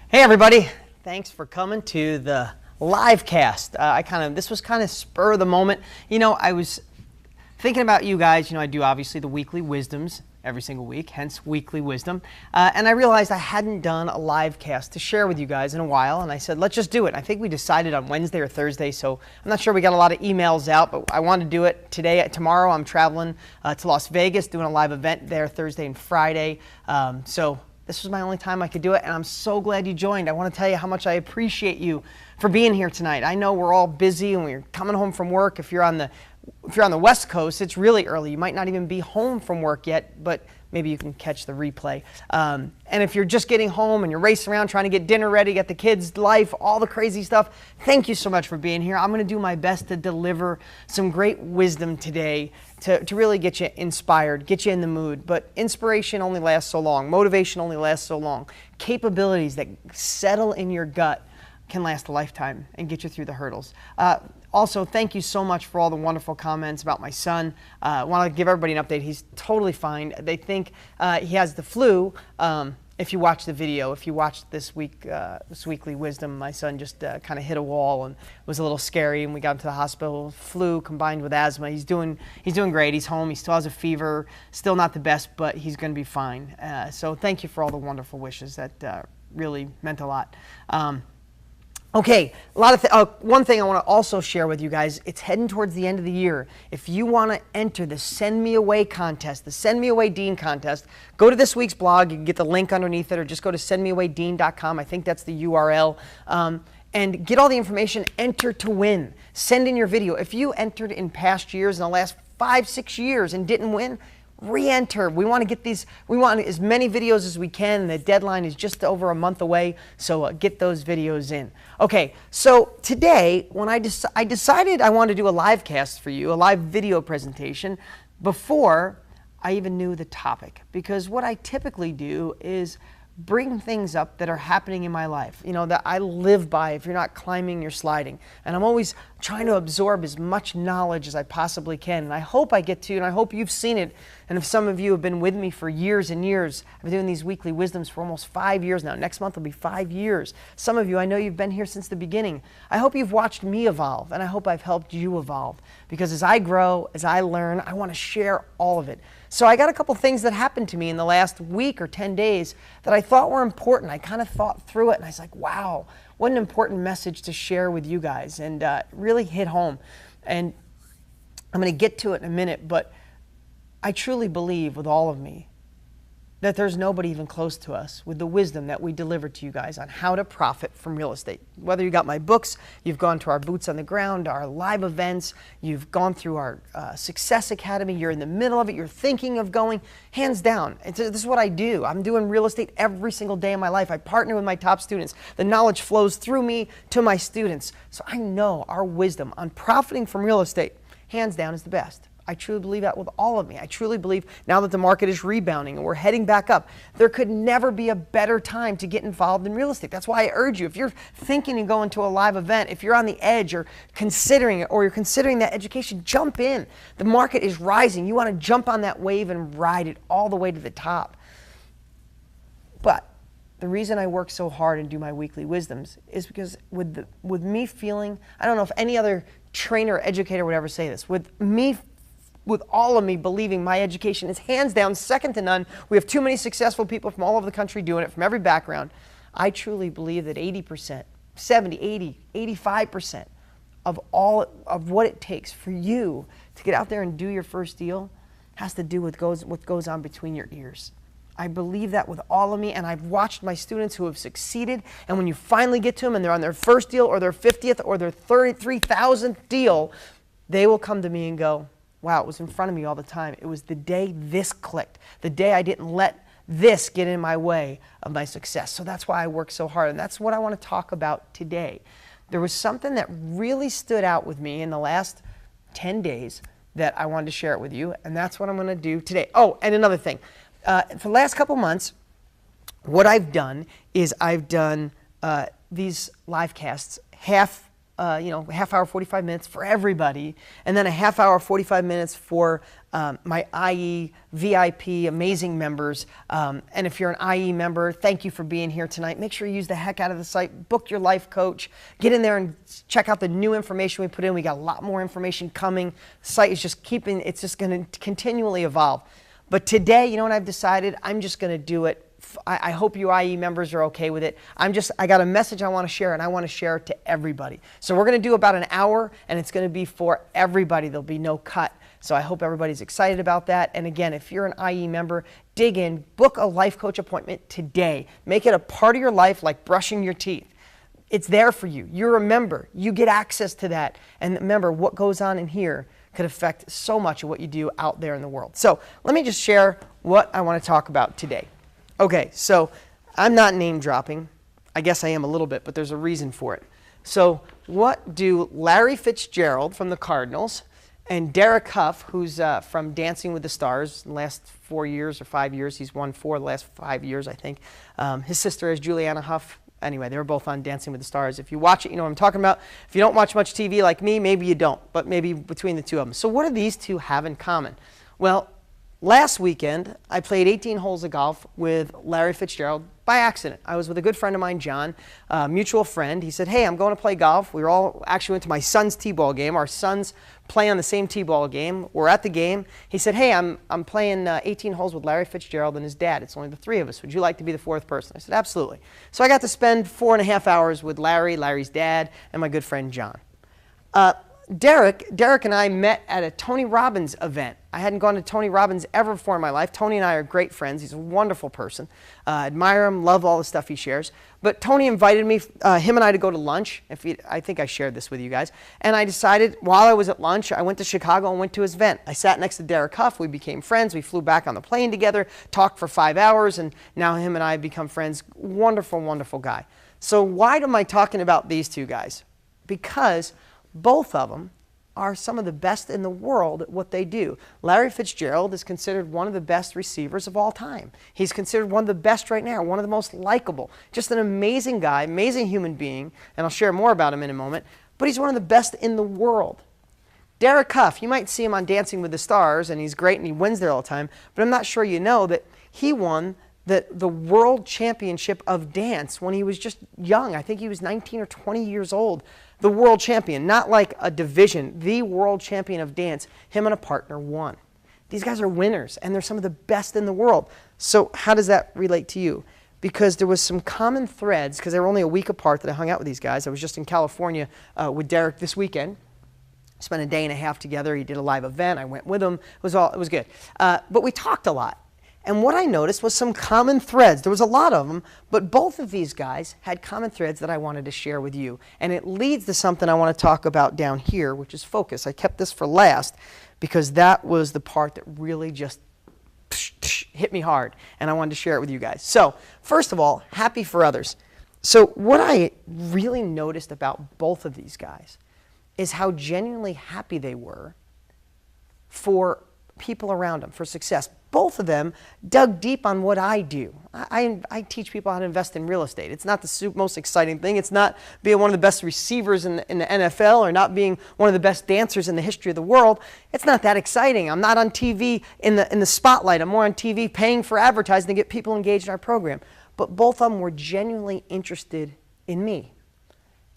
Hey everybody, thanks for coming to the live cast. This was kind of spur of the moment. I was thinking about you guys. I do obviously the weekly wisdoms every single week, hence weekly wisdom. And I realized I hadn't done a live cast to share with you guys in a while, and I said, let's just do it. I think we decided on Wednesday or Thursday, so I'm not sure we got a lot of emails out, but I wanted to do it today. Tomorrow I'm traveling to Las Vegas, doing a live event there Thursday and Friday. So this was my only time I could do it, and I'm so glad you joined. I want to tell you how much I appreciate you for being here tonight. I know we're all busy and we're coming home from work. If you're on the West Coast, it's really early. You might not even be home from work yet, but maybe you can catch the replay. And if you're just getting home and you're racing around trying to get dinner ready, get the kids' life, all the crazy stuff, thank you so much for being here. I'm going to do my best to deliver some great wisdom today to really get you inspired, get you in the mood. But inspiration only lasts so long. Motivation only lasts so long. Capabilities that settle in your gut can last a lifetime and get you through the hurdles. Also, thank you so much for all the wonderful comments about my son. I want to give everybody an update. He's totally fine. They think he has the flu. If you watch the video, if you watched this weekly wisdom, my son just kind of hit a wall and was a little scary, and we got him to the hospital. Flu combined with asthma. He's doing great. He's home. He still has a fever. Still not the best, but he's going to be fine. So thank you for all the wonderful wishes. That really meant a lot. Okay, one thing I want to also share with you guys, it's heading towards the end of the year. If you want to enter the Send Me Away contest, the Send Me Away Dean contest, go to this week's blog. You can get the link underneath it, or just go to sendmeawaydean.com. I think that's the URL. And get all the information. Enter to win. Send in your video. If you entered in past years, in the last 5-6 years, and didn't win, re-enter. We want as many videos as we can. The deadline is just over a month away, so get those videos in. Okay, so today, when I decided I wanted to do a live cast for you, a live video presentation, before I even knew the topic. Because what I typically do is bring things up that are happening in my life, that I live by. If you're not climbing, you're sliding. And I'm always trying to absorb as much knowledge as I possibly can. And I hope I get to, and I hope you've seen it. And if some of you have been with me for years and years, I've been doing these weekly wisdoms for almost 5 years now. Next month will be 5 years. Some of you, I know you've been here since the beginning. I hope you've watched me evolve, and I hope I've helped you evolve. Because as I grow, as I learn, I want to share all of it. So I got a couple things that happened to me in the last week or 10 days that I thought were important. I kind of thought through it, and I was like, wow, what an important message to share with you guys, and really hit home. And I'm going to get to it in a minute, but I truly believe with all of me that there's nobody even close to us with the wisdom that we deliver to you guys on how to profit from real estate. Whether you got my books, you've gone to our Boots on the Ground, our live events, you've gone through our Success Academy, you're in the middle of it, you're thinking of going, hands down, this is what I do. I'm doing real estate every single day of my life. I partner with my top students. The knowledge flows through me to my students. So I know our wisdom on profiting from real estate, hands down, is the best. I truly believe that with all of me. I truly believe now that the market is rebounding and we're heading back up, there could never be a better time to get involved in real estate. That's why I urge you, if you're thinking of going to a live event, if you're on the edge or considering it, or you're considering that education, jump in. The market is rising. You want to jump on that wave and ride it all the way to the top. But the reason I work so hard and do my weekly wisdoms is because with me feeling, I don't know if any other trainer or educator would ever say this, with all of me believing my education is hands down second to none. We have too many successful people from all over the country doing it, from every background. I truly believe that 80%, 70, 80, 85% of what it takes for you to get out there and do your first deal has to do with what goes on between your ears. I believe that with all of me, and I've watched my students who have succeeded, and when you finally get to them and they're on their first deal or their 50th or their 33,000th deal, they will come to me and go, wow, it was in front of me all the time. It was the day this clicked, the day I didn't let this get in my way of my success. So that's why I work so hard, and that's what I want to talk about today. There was something that really stood out with me in the last 10 days that I wanted to share it with you, and that's what I'm going to do today. Oh, and another thing. For the last couple months, what I've done is I've done these live casts half a half hour, 45 minutes for everybody, and then a half hour, 45 minutes for my IE VIP amazing members. And if you're an IE member, thank you for being here tonight. Make sure you use the heck out of the site. Book your life coach. Get in there and check out the new information we put in. We got a lot more information coming. The site is just it's just going to continually evolve. But today, you know what I've decided? I'm just going to do it. I hope you IE members are okay with it. I got a message I want to share, and I want to share it to everybody. So we're going to do about an hour, and it's going to be for everybody. There'll be no cut. So I hope everybody's excited about that. And again, if you're an IE member, dig in, book a life coach appointment today. Make it a part of your life like brushing your teeth. It's there for you. You're a member. You get access to that. And remember, what goes on in here could affect so much of what you do out there in the world. So let me just share what I want to talk about today. Okay, so I'm not name dropping. I guess I am a little bit, but there's a reason for it. So what do Larry Fitzgerald from the Cardinals and Derek Huff, who's from Dancing with the Stars, the last 4 years or 5 years, he's won 4 the last 5 years, I think. His sister is Juliana Huff. Anyway, they were both on Dancing with the Stars. If you watch it, you know what I'm talking about. If you don't watch much TV like me, maybe you don't, but maybe between the two of them. So what do these two have in common? Well, last weekend, I played 18 holes of golf with Larry Fitzgerald by accident. I was with a good friend of mine, John, a mutual friend. He said, hey, I'm going to play golf. We actually went to my son's T-ball game. Our sons play on the same T-ball game. We're at the game. He said, hey, I'm playing 18 holes with Larry Fitzgerald and his dad. It's only the 3 of us. Would you like to be the 4th person? I said, absolutely. So I got to spend 4.5 hours with Larry, Larry's dad, and my good friend, John. Derek and I met at a Tony Robbins event. I hadn't gone to Tony Robbins ever before in my life. Tony and I are great friends. He's a wonderful person. Admire him, love all the stuff he shares. But Tony invited me, him and I, to go to lunch. I think I shared this with you guys. And I decided while I was at lunch, I went to Chicago and went to his event. I sat next to Derek Huff. We became friends. We flew back on the plane together, talked for 5 hours, and now him and I have become friends. Wonderful, wonderful guy. So why am I talking about these two guys? Because both of them are some of the best in the world at what they do. Larry Fitzgerald is considered one of the best receivers of all time. He's considered one of the best right now, one of the most likable. Just an amazing guy, amazing human being, and I'll share more about him in a moment, but he's one of the best in the world. Derek Huff, you might see him on Dancing with the Stars, and he's great and he wins there all the time, but I'm not sure you know that he won the World Championship of Dance when he was just young. I think he was 19 or 20 years old. The world champion, not like a division, the world champion of dance. Him and a partner won. These guys are winners, and they're some of the best in the world. So how does that relate to you? Because there was some common threads, because they were only a week apart that I hung out with these guys. I was just in California with Derek this weekend. Spent a day and a half together. He did a live event. I went with him. It was good. But we talked a lot. And what I noticed was some common threads. There was a lot of them, but both of these guys had common threads that I wanted to share with you. And it leads to something I want to talk about down here, which is focus. I kept this for last because that was the part that really just hit me hard, and I wanted to share it with you guys. So, first of all, happy for others. So what I really noticed about both of these guys is how genuinely happy they were for people around them, for success. Both of them dug deep on what I do. I teach people how to invest in real estate. It's not the most exciting thing. It's not being one of the best receivers in the NFL or not being one of the best dancers in the history of the world. It's not that exciting. I'm not on TV in the spotlight. I'm more on TV paying for advertising to get people engaged in our program. But both of them were genuinely interested in me.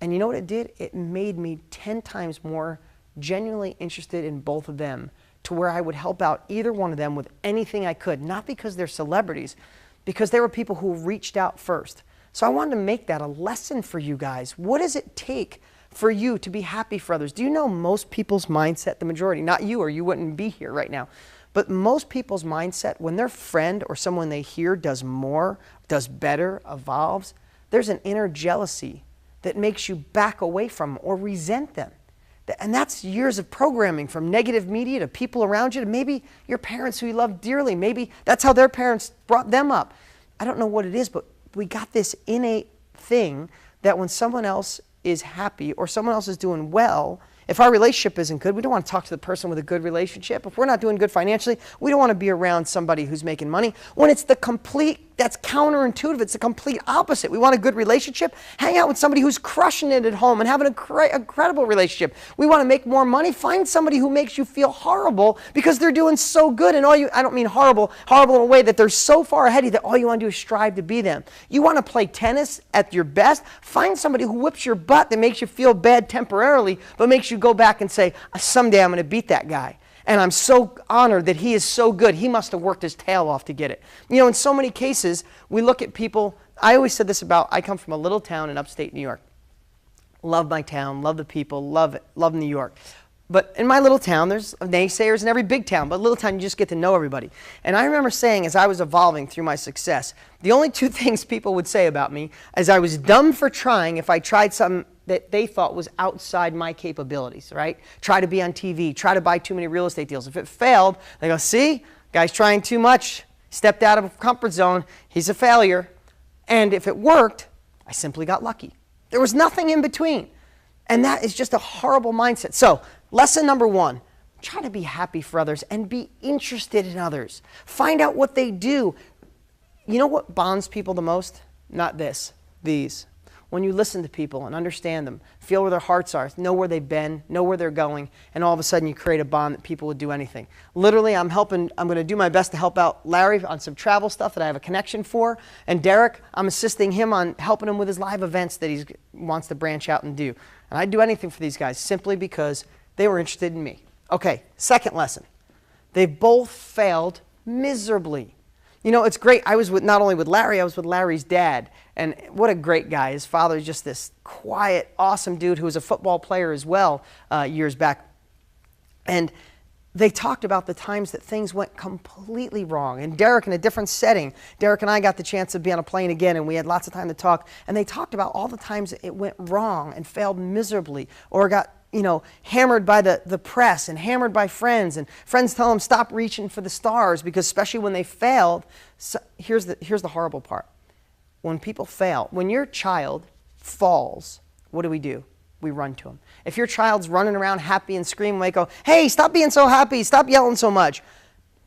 And you know what it did? It made me 10 times more genuinely interested in both of them, to where I would help out either one of them with anything I could, not because they're celebrities, because they were people who reached out first. So I wanted to make that a lesson for you guys. What does it take for you to be happy for others? Do you know most people's mindset, the majority, not you or you wouldn't be here right now, but most people's mindset, when their friend or someone they hear does more, does better, evolves, there's an inner jealousy that makes you back away from them or resent them. And that's years of programming, from negative media to people around you to maybe your parents who you love dearly. Maybe that's how their parents brought them up. I don't know what it is, but we got this innate thing that when someone else is happy or someone else is doing well, if our relationship isn't good, we don't want to talk to the person with a good relationship. If we're not doing good financially, we don't want to be around somebody who's making money. When it's the complete That's counterintuitive. It's the complete opposite. We want a good relationship. Hang out with somebody who's crushing it at home and having an incredible relationship. We want to make more money. Find somebody who makes you feel horrible because they're doing so good. And I don't mean horrible in a way that they're so far ahead of you that all you want to do is strive to be them. You want to play tennis at your best? Find somebody who whips your butt that makes you feel bad temporarily, but makes you go back and say, someday I'm going to beat that guy. And I'm so honored that he is so good. He must have worked his tail off to get it. You know, in so many cases, we look at people. I always said this about, I come from a little town in upstate New York. Love my town, love the people, love New York. But in my little town, there's naysayers in every big town. But little town, you just get to know everybody. And I remember saying, as I was evolving through my success, the only two things people would say about me is I was dumb for trying if I tried something that they thought was outside my capabilities, right? Try to be on TV, try to buy too many real estate deals. If it failed, they go, see, guy's trying too much, stepped out of a comfort zone, he's a failure. And if it worked, I simply got lucky. There was nothing in between. And that is just a horrible mindset. So, lesson number one, try to be happy for others and be interested in others. Find out what they do. You know what bonds people the most? Not this, these. When you listen to people and understand them, feel where their hearts are, know where they've been, know where they're going, and all of a sudden you create a bond that people would do anything. Literally, I'm going to do my best to help out Larry on some travel stuff that I have a connection for, and Derek, I'm assisting him on helping him with his live events that he wants to branch out and do. And I'd do anything for these guys simply because they were interested in me. Okay, second lesson. They both failed miserably. You know, it's great. I was not only with Larry, I was with Larry's dad. And what a great guy. His father is just this quiet, awesome dude who was a football player as well years back. And they talked about the times that things went completely wrong. And Derek, in a different setting, Derek and I got the chance to be on a plane again, and we had lots of time to talk. And they talked about all the times it went wrong and failed miserably or got hammered by the press and hammered by friends, and friends tell them stop reaching for the stars because especially when they failed. So here's the horrible part. When people fail, when your child falls, what do? We run to them. If your child's running around happy and screaming, we go, hey, stop being so happy, stop yelling so much.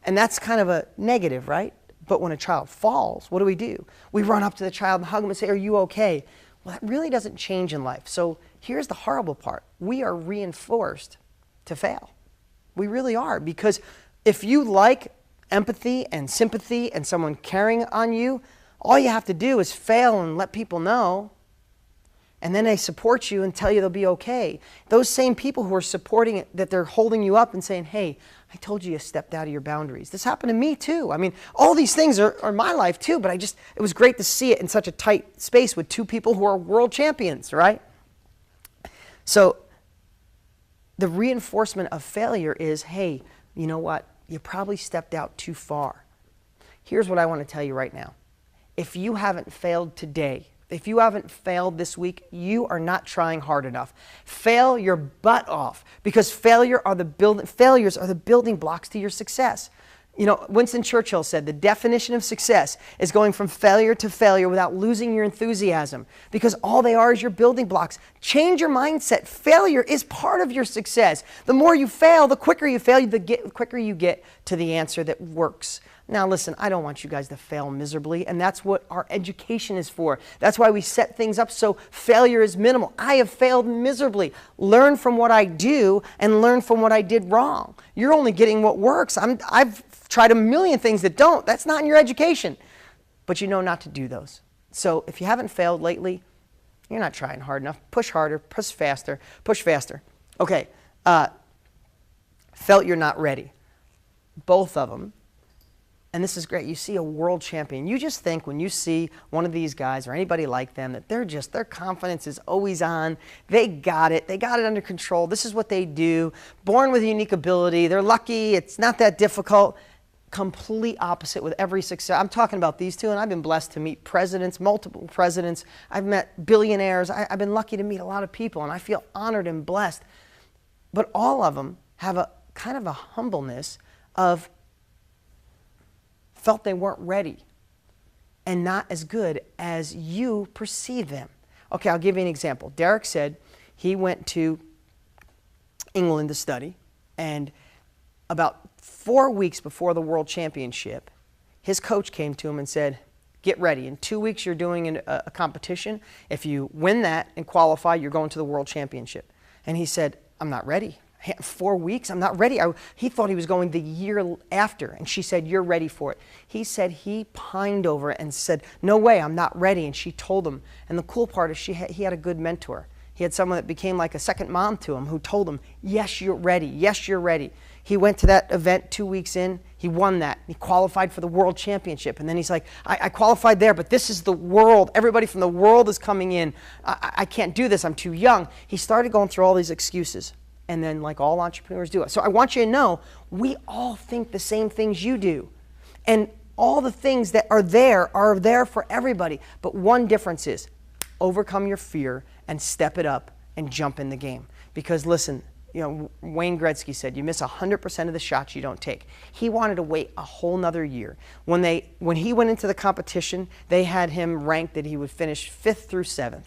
And that's kind of a negative, right? But when a child falls, what do? We run up to the child and hug them and say, are you okay? Well, that really doesn't change in life. So here's the horrible part. We are reinforced to fail. We really are. Because if you like empathy and sympathy and someone caring on you, all you have to do is fail and let people know. And then they support you and tell you they'll be okay. Those same people who are supporting it, that they're holding you up and saying, hey, I told you you stepped out of your boundaries. This happened to me too. I mean, all these things are my life too, but it was great to see it in such a tight space with two people who are world champions, right? So the reinforcement of failure is, hey, you know what? You probably stepped out too far. Here's what I want to tell you right now. If you haven't failed today, if you haven't failed this week, you are not trying hard enough. Fail your butt off because failures are the building blocks to your success. You know, Winston Churchill said the definition of success is going from failure to failure without losing your enthusiasm, because all they are is your building blocks. Change your mindset. Failure is part of your success. The more you fail, the quicker you fail, the quicker you get to the answer that works. Now listen, I don't want you guys to fail miserably, and that's what our education is for. That's why we set things up so failure is minimal. I have failed miserably. Learn from what I do and learn from what I did wrong. You're only getting what works. I've tried a million things that don't. That's not in your education. But you know not to do those. So if you haven't failed lately, you're not trying hard enough. Push harder, push faster, push faster. Okay, felt you're not ready. Both of them. And this is great. You see a world champion. You just think when you see one of these guys or anybody like them that their confidence is always on. They got it. They got it under control. This is what they do. Born with a unique ability. They're lucky. It's not that difficult. Complete opposite with every success. I'm talking about these two, and I've been blessed to meet presidents, multiple presidents. I've met billionaires. I've been lucky to meet a lot of people, and I feel honored and blessed. But all of them have a kind of a humbleness of felt they weren't ready and not as good as you perceive them. Okay, I'll give you an example. Derek said he went to England to study, and about 4 weeks before the World Championship, his coach came to him and said, Get ready. In 2 weeks, you're doing a competition. If you win that and qualify, you're going to the World Championship. And he said, I'm not ready. 4 weeks? I'm not ready. He thought he was going the year after. And she said, you're ready for it. He said he pined over it and said, no way, I'm not ready. And she told him. And the cool part is he had a good mentor. He had someone that became like a second mom to him who told him, yes, you're ready. Yes, you're ready. He went to that event 2 weeks in. He won that. He qualified for the World Championship. And then he's like, I qualified there, but this is the world. Everybody from the world is coming in. I can't do this. I'm too young. He started going through all these excuses. And then, like all entrepreneurs do. So I want you to know, we all think the same things you do. And all the things that are there for everybody. But one difference is, overcome your fear and step it up and jump in the game. Because listen, Wayne Gretzky said, you miss 100% of the shots you don't take. He wanted to wait a whole nother year. When he went into the competition, they had him ranked that he would finish 5th through 7th.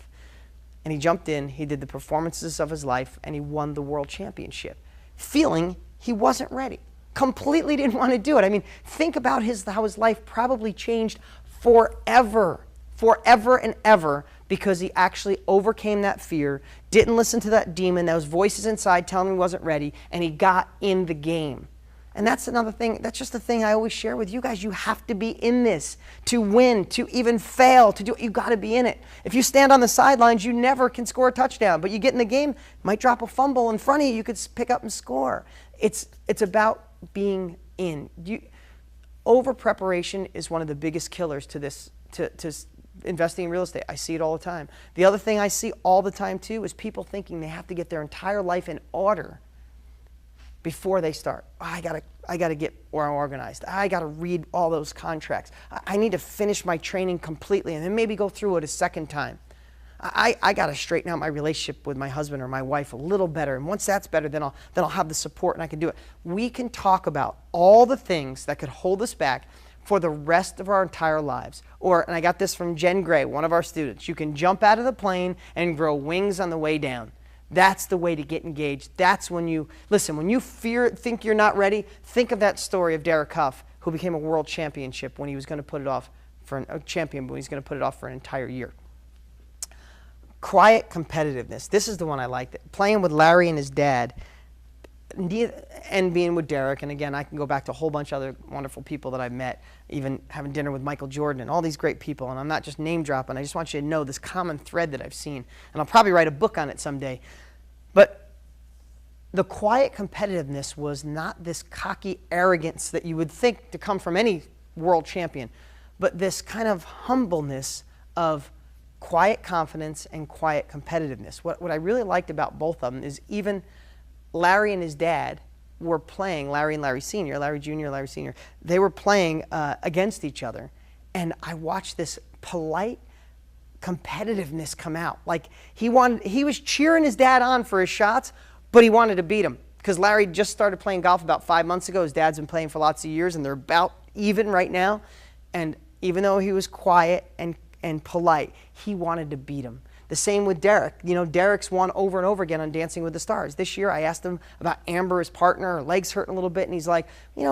And he jumped in, he did the performances of his life, and he won the World Championship, feeling he wasn't ready. Completely didn't want to do it. I mean, think about how his life probably changed forever and ever, because he actually overcame that fear, didn't listen to that demon, those voices inside telling him he wasn't ready, and he got in the game. And that's another thing, that's just the thing I always share with you guys. You have to be in this to win, to even fail, to do it. You got to be in it. If you stand on the sidelines, you never can score a touchdown. But you get in the game, might drop a fumble in front of you, you could pick up and score. It's about being in. Over preparation is one of the biggest killers to this, to investing in real estate. I see it all the time. The other thing I see all the time too is people thinking they have to get their entire life in order before they start. Oh, I gotta get organized. I gotta read all those contracts. I need to finish my training completely and then maybe go through it a second time. I gotta straighten out my relationship with my husband or my wife a little better. And once that's better, then I'll have the support and I can do it. We can talk about all the things that could hold us back for the rest of our entire lives. And I got this from Jen Gray, one of our students. You can jump out of the plane and grow wings on the way down. That's the way to get engaged. That's when you, listen, when you think you're not ready, think of that story of Derek Huff, who became a world championship when he was going to put it off for a champion, when he's going to put it off for an entire year. Quiet competitiveness. This is the one I liked. Playing with Larry and his dad, and being with Derek, and again, I can go back to a whole bunch of other wonderful people that I've met, even having dinner with Michael Jordan and all these great people, and I'm not just name dropping, I just want you to know this common thread that I've seen, and I'll probably write a book on it someday. But the quiet competitiveness was not this cocky arrogance that you would think to come from any world champion, but this kind of humbleness of quiet confidence and quiet competitiveness. What I really liked about both of them is even Larry and his dad were playing, Larry and Larry Sr., Larry Jr., Larry Sr., they were playing against each other. And I watched this polite competitiveness come out. Like he was cheering his dad on for his shots, but he wanted to beat him. Because Larry just started playing golf about 5 months ago. His dad's been playing for lots of years, and they're about even right now. And even though he was quiet and polite, he wanted to beat him. The same with Derek. Derek's won over and over again on Dancing with the Stars. This year I asked him about Amber, his partner. Her leg's hurting a little bit, and he's like, he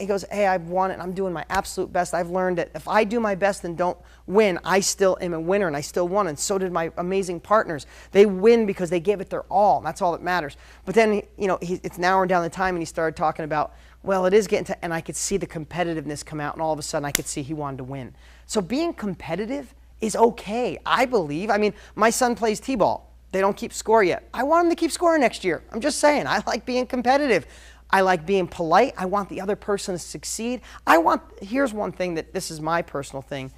goes, hey, I've won it, and I'm doing my absolute best. I've learned that if I do my best and don't win, I still am a winner, and I still won, and so did my amazing partners. They win because they gave it their all, and that's all that matters. But then, it's an hour down the time, and he started talking about, well, it is getting to, and I could see the competitiveness come out, and all of a sudden I could see he wanted to win. So being competitive is okay, I believe. I mean, my son plays t-ball. They don't keep score yet. I want him to keep scoring next year. I'm just saying, I like being competitive. I like being polite. I want the other person to succeed. Here's one thing this is my personal thing.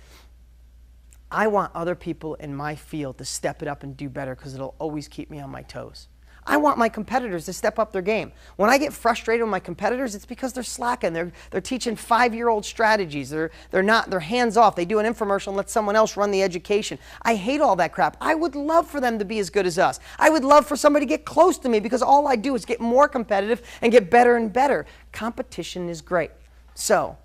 I want other people in my field to step it up and do better because it'll always keep me on my toes. I want my competitors to step up their game. When I get frustrated with my competitors, it's because they're slacking. They're teaching 5-year-old strategies. They're hands off. They do an infomercial and let someone else run the education. I hate all that crap. I would love for them to be as good as us. I would love for somebody to get close to me because all I do is get more competitive and get better and better. Competition is great. So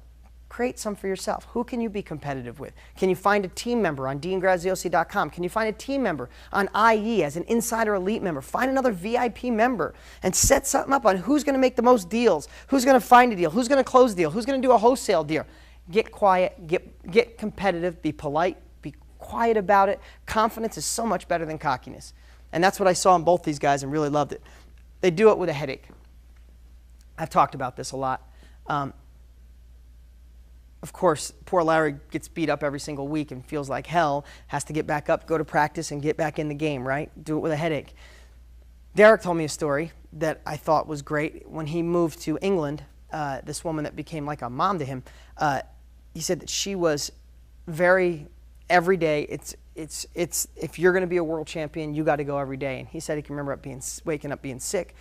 create some for yourself. Who can you be competitive with? Can you find a team member on deangraziosi.com? Can you find a team member on IE as an Insider Elite member? Find another VIP member and set something up on who's going to make the most deals, who's going to find a deal, who's going to close a deal, who's going to do a wholesale deal. Get quiet, get competitive, be polite, be quiet about it. Confidence is so much better than cockiness. And that's what I saw in both these guys and really loved it. They do it with a headache. I've talked about this a lot. Of course, poor Larry gets beat up every single week and feels like hell, has to get back up, go to practice, and get back in the game, right? Do it with a headache. Derek told me a story that I thought was great. When he moved to England, this woman that became like a mom to him, he said that she was very, every day, if you're going to be a world champion, you got to go every day. And he said he can remember waking up being sick,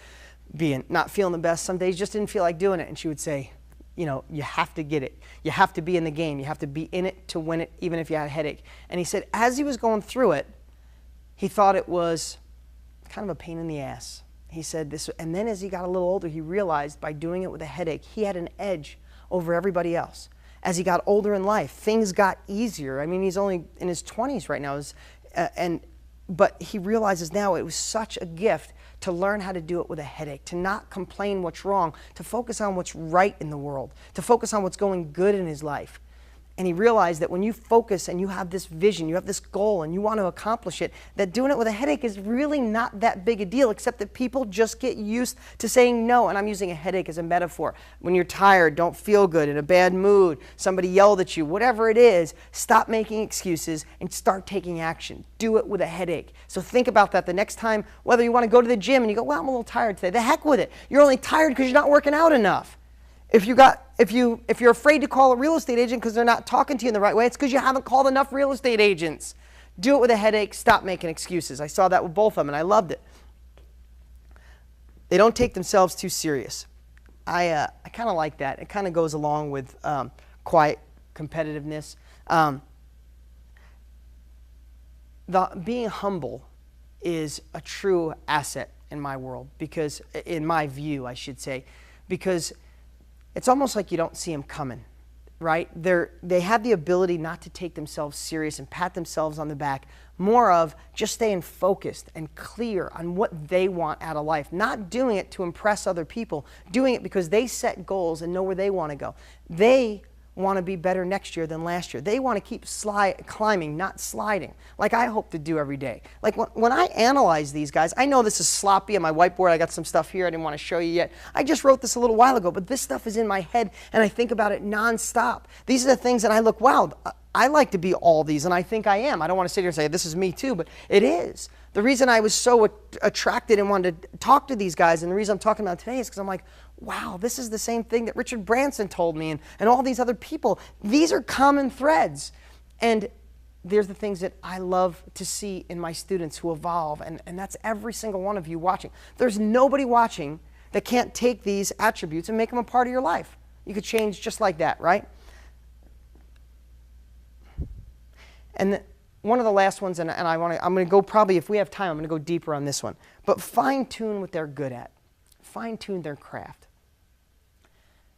not feeling the best. Some days just didn't feel like doing it. And she would say, you know, you have to get it. You have to be in the game. You have to be in it to win it, even if you had a headache. And he said as he was going through it, he thought it was kind of a pain in the ass. He said this, and then as he got a little older, he realized by doing it with a headache, he had an edge over everybody else. As he got older in life, things got easier. I mean, he's only in his 20s right now, but he realizes now it was such a gift to learn how to do it with a headache, to not complain what's wrong, to focus on what's right in the world, to focus on what's going good in his life. And he realized that when you focus and you have this vision, you have this goal, and you want to accomplish it, that doing it with a headache is really not that big a deal, except that people just get used to saying no. And I'm using a headache as a metaphor. When you're tired, don't feel good, in a bad mood, somebody yelled at you, whatever it is, stop making excuses and start taking action. Do it with a headache. So think about that the next time, whether you want to go to the gym and you go, well, I'm a little tired today. The heck with it. You're only tired because you're not working out enough. If you're afraid to call a real estate agent because they're not talking to you in the right way, it's because you haven't called enough real estate agents. Do it with a headache. Stop making excuses. I saw that with both of them, and I loved it. They don't take themselves too serious. I kind of like that. It kind of goes along with quiet competitiveness. Being humble is a true asset in my world, because, in my view, I should say, because it's almost like you don't see them coming, right? They have the ability not to take themselves serious and pat themselves on the back, more of just staying focused and clear on what they want out of life, not doing it to impress other people, doing it because they set goals and know where they want to go. They want to be better next year than last year. They want to keep climbing, not sliding, like I hope to do every day. Like when I analyze these guys, I know this is sloppy on my whiteboard. I got some stuff here I didn't want to show you yet. I just wrote this a little while ago, but this stuff is in my head and I think about it nonstop. These are the things that I look, wow, I like to be all these, and I think I am. I don't want to sit here and say this is me too, but it is. The reason I was so attracted and wanted to talk to these guys, and the reason I'm talking about it today, is because I'm like, wow, this is the same thing that Richard Branson told me and all these other people. These are common threads. And there's the things that I love to see in my students who evolve, and that's every single one of you watching. There's nobody watching that can't take these attributes and make them a part of your life. You could change just like that, right? And one of the last ones, and I'm going to go probably, if we have time, I'm going to go deeper on this one. But fine-tune what they're good at. Fine-tune their craft.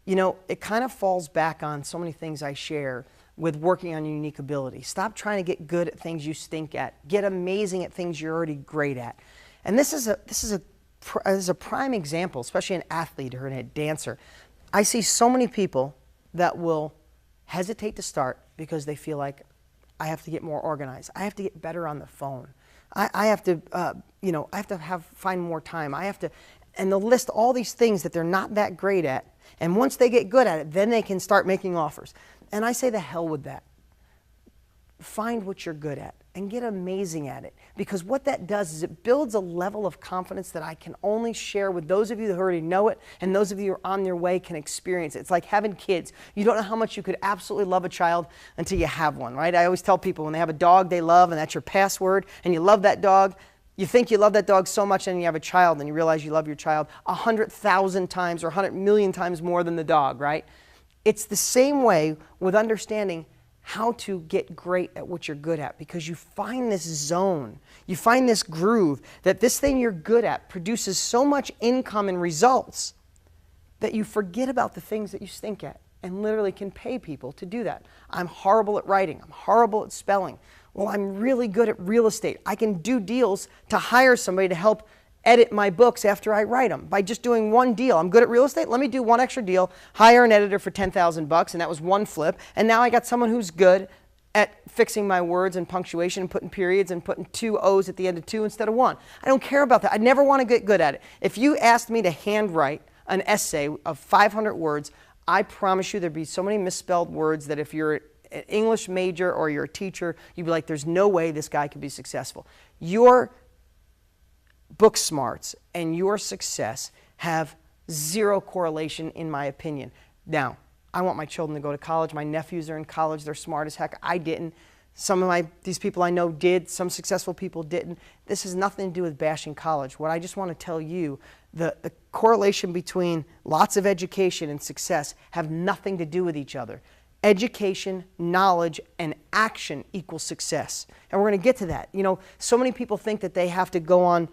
You know, it kind of falls back on so many things I share with working on your unique ability. Stop trying to get good at things you stink at. Get amazing at things you're already great at. And this is a prime example, especially an athlete or a dancer. I see so many people that will hesitate to start because they feel like, I have to get more organized. I have to get better on the phone. I have to, I have to find more time. And they'll list all these things that they're not that great at. And once they get good at it, then they can start making offers. And I say the hell with that. Find what you're good at and get amazing at it. Because what that does is it builds a level of confidence that I can only share with those of you who already know it, and those of you who are on their way can experience it. It's like having kids. You don't know how much you could absolutely love a child until you have one, right? I always tell people when they have a dog they love and that's your password and you love that dog, you think you love that dog so much, and you have a child and you realize you love your child 100,000 times or 100 million times more than the dog, right? It's the same way with understanding how to get great at what you're good at, because you find this zone, you find this groove that this thing you're good at produces so much income and results that you forget about the things that you stink at and literally can pay people to do that. I'm horrible at writing. I'm horrible at spelling. Well, I'm really good at real estate. I can do deals to hire somebody to help edit my books after I write them by just doing one deal. I'm good at real estate. Let me do one extra deal, hire an editor for $10,000, and that was one flip. And now I got someone who's good at fixing my words and punctuation and putting periods and putting 2 O's at the end of 2 instead of 1. I don't care about that. I never want to get good at it. If you asked me to handwrite an essay of 500 words, I promise you there'd be so many misspelled words that if you're an English major or you're a teacher, you'd be like, there's no way this guy could be successful. Your book smarts and your success have zero correlation, in my opinion. Now, I want my children to go to college. My nephews are in college. They're smart as heck. I didn't. Some of these people I know did. Some successful people didn't. This has nothing to do with bashing college. What I just want to tell you, the correlation between lots of education and success have nothing to do with each other. Education, knowledge, and action equals success. And we're going to get to that. You know, so many people think that they have to go on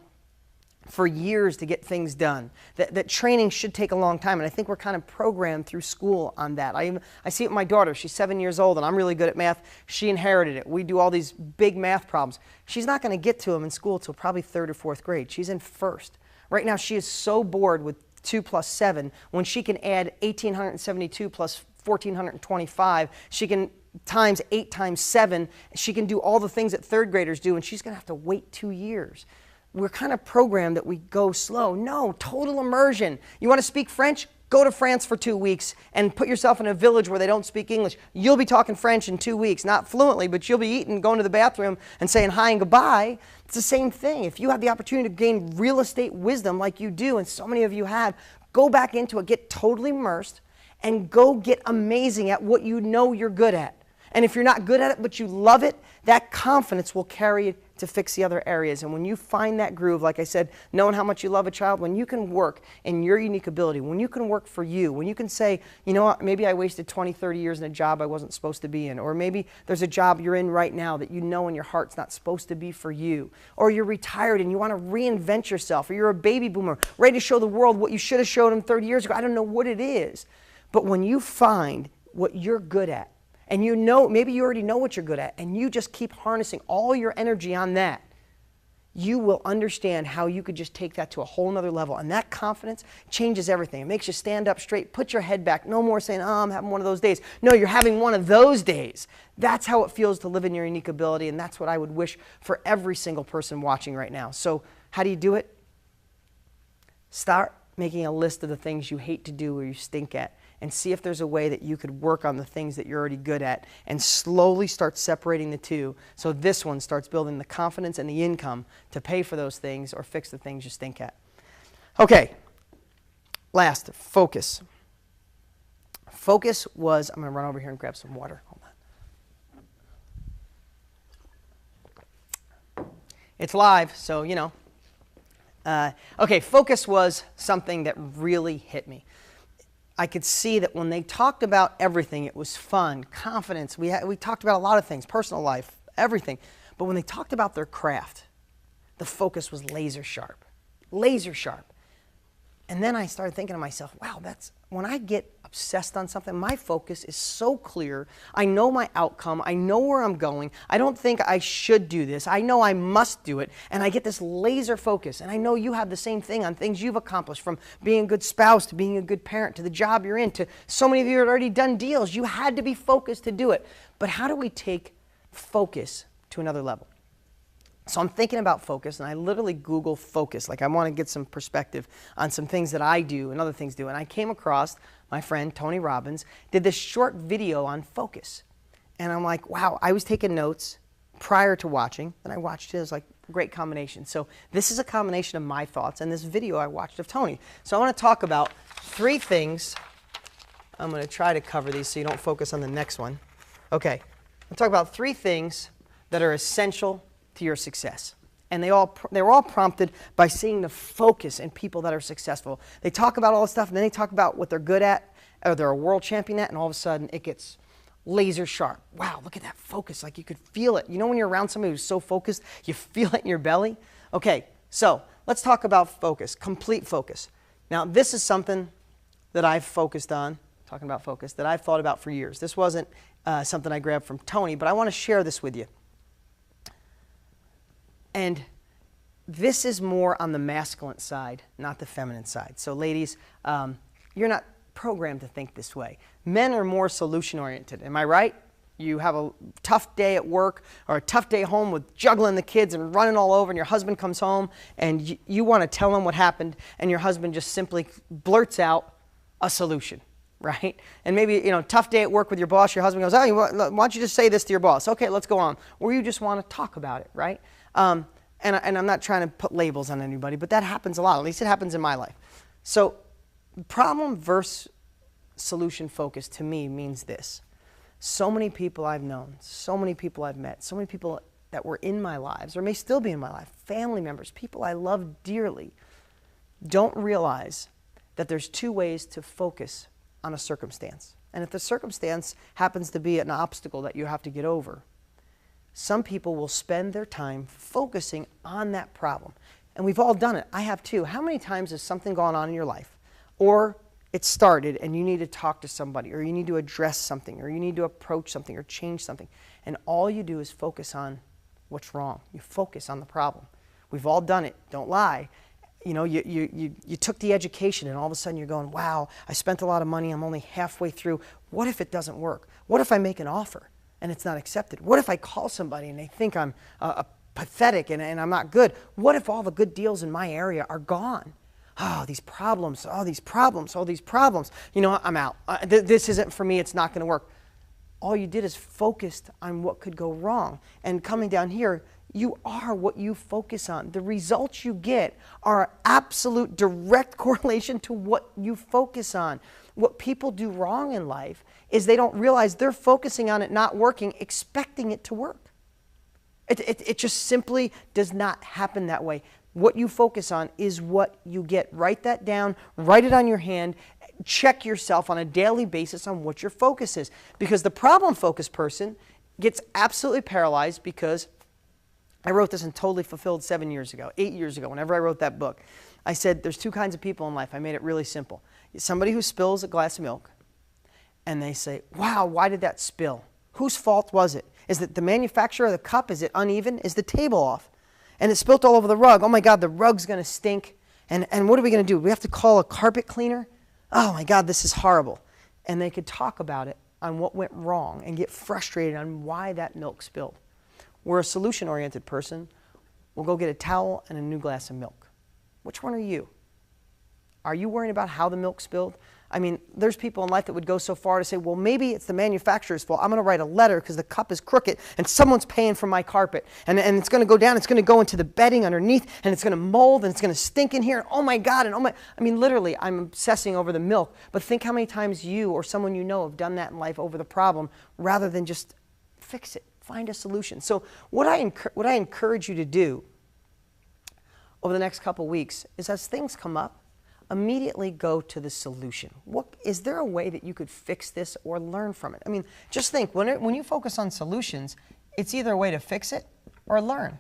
for years to get things done, that training should take a long time, and I think we're kind of programmed through school on that. I see it with my daughter. She's 7 years old, and I'm really good at math. She inherited it. We do all these big math problems. She's not going to get to them in school until probably 3rd or 4th grade. She's in 1st. Right now, she is so bored with 2 plus 7. When she can add 1,872 plus 1,425, she can times 8 times 7. She can do all the things that 3rd graders do, and she's going to have to wait 2 years. We're kind of programmed that we go slow. No, total immersion. You want to speak French? Go to France for 2 weeks and put yourself in a village where they don't speak English. You'll be talking French in 2 weeks, not fluently, but you'll be eating, going to the bathroom and saying hi and goodbye. It's the same thing. If you have the opportunity to gain real estate wisdom like you do, and so many of you have, go back into it, get totally immersed, and go get amazing at what you know you're good at. And if you're not good at it, but you love it, that confidence will carry you to fix the other areas. And when you find that groove, like I said, knowing how much you love a child, when you can work in your unique ability, when you can work for you, when you can say, you know what, maybe I wasted 20, 30 years in a job I wasn't supposed to be in, or maybe there's a job you're in right now that you know in your heart's not supposed to be for you, or you're retired and you want to reinvent yourself, or you're a baby boomer ready to show the world what you should have showed them 30 years ago. I don't know what it is. But when you find what you're good at, and you know, maybe you already know what you're good at, and you just keep harnessing all your energy on that, you will understand how you could just take that to a whole nother level. And that confidence changes everything. It makes you stand up straight, put your head back. No more saying, oh, I'm having one of those days. No, you're having one of those days. That's how it feels to live in your unique ability, and that's what I would wish for every single person watching right now. So how do you do it? Start making a list of the things you hate to do or you stink at, and see if there's a way that you could work on the things that you're already good at and slowly start separating the two, so this one starts building the confidence and the income to pay for those things or fix the things you stink at. Okay, last, focus. Focus was, I'm going to run over here and grab some water. Hold on. It's live, so you know. Okay, focus was something that really hit me. I could see that when they talked about everything, it was fun, confidence. We talked about a lot of things, personal life, everything. But when they talked about their craft, the focus was laser sharp, laser sharp. And then I started thinking to myself, wow, when I get obsessed on something, my focus is so clear. I know my outcome. I know where I'm going. I don't think I should do this. I know I must do it. And I get this laser focus. And I know you have the same thing on things you've accomplished, from being a good spouse to being a good parent to the job you're in to so many of you have already done deals. You had to be focused to do it. But how do we take focus to another level? So I'm thinking about focus, and I literally Google focus. Like, I want to get some perspective on some things that I do and other things do. And I came across my friend Tony Robbins did this short video on focus. And I'm like, wow, I was taking notes prior to watching, and I watched his, like, great combination. So this is a combination of my thoughts and this video I watched of Tony. So I want to talk about 3 things. I'm going to try to cover these so you don't focus on the next one. Okay, I'll talk about 3 things that are essential to your success. And they were all prompted by seeing the focus in people that are successful. They talk about all this stuff, and then they talk about what they're good at, or they're a world champion at, and all of a sudden it gets laser sharp. Wow, look at that focus. Like, you could feel it. You know when you're around somebody who's so focused, you feel it in your belly? Okay, so let's talk about focus, complete focus. Now, this is something that I've focused on, talking about focus, that I've thought about for years. This wasn't something I grabbed from Tony, but I want to share this with you. And this is more on the masculine side, not the feminine side. So ladies, you're not programmed to think this way. Men are more solution-oriented. Am I right? You have a tough day at work or a tough day home with juggling the kids and running all over, and your husband comes home and you want to tell him what happened, and your husband just simply blurts out a solution, right? And maybe, you know, tough day at work with your boss, your husband goes, oh, why don't you just say this to your boss? Okay, let's go on. Or you just want to talk about it, right? And I'm not trying to put labels on anybody, but that happens a lot. At least it happens in my life. So problem versus solution focus to me means this. So many people I've known, so many people I've met, so many people that were in my lives or may still be in my life, family members, people I love dearly, don't realize that there's two ways to focus on a circumstance. And if the circumstance happens to be an obstacle that you have to get over, some people will spend their time focusing on that problem. And we've all done it. I have too. How many times has something gone on in your life, or it started and you need to talk to somebody, or you need to address something, or you need to approach something or change something, and all you do is focus on what's wrong. You focus on the problem. We've all done it. Don't lie. You know, you took the education and all of a sudden you're going, wow, I spent a lot of money. I'm only halfway through. What if it doesn't work? What if I make an offer and it's not accepted? What if I call somebody and they think I'm pathetic and I'm not good? What if all the good deals in my area are gone? Oh, these problems, all these problems, all these problems. You know, I'm out. This isn't for me. It's not going to work. All you did is focused on what could go wrong. And coming down here, you are what you focus on. The results you get are absolute direct correlation to what you focus on. What people do wrong in life is they don't realize they're focusing on it not working, expecting it to work. It just simply does not happen that way. What you focus on is what you get. Write that down, write it on your hand, check yourself on a daily basis on what your focus is. Because the problem-focused person gets absolutely paralyzed because I wrote this in Totally Fulfilled 7 years ago, 8 years ago, whenever I wrote that book. I said there's two kinds of people in life. I made it really simple. Somebody who spills a glass of milk and they say, wow, why did that spill? Whose fault was it? Is it the manufacturer of the cup? Is it uneven? Is the table off? And it spilt all over the rug. Oh my God, the rug's going to stink. And what are we going to do? We have to call a carpet cleaner? Oh my God, this is horrible. And they could talk about it on what went wrong and get frustrated on why that milk spilled. Where a solution-oriented person will go get a towel and a new glass of milk. Which one are you? Are you worrying about how the milk spilled? I mean, there's people in life that would go so far to say, well, maybe it's the manufacturer's fault. I'm going to write a letter because the cup is crooked and someone's paying for my carpet. And it's going to go down, it's going to go into the bedding underneath, and it's going to mold, and it's going to stink in here. Oh my God, and oh my, I mean, literally, I'm obsessing over the milk. But think how many times you or someone you know have done that in life over the problem rather than just fix it, find a solution. So what I encourage you to do over the next couple weeks is as things come up, immediately go to the solution. Is there a way that you could fix this or learn from it? I mean, just think, when you focus on solutions, it's either a way to fix it or learn.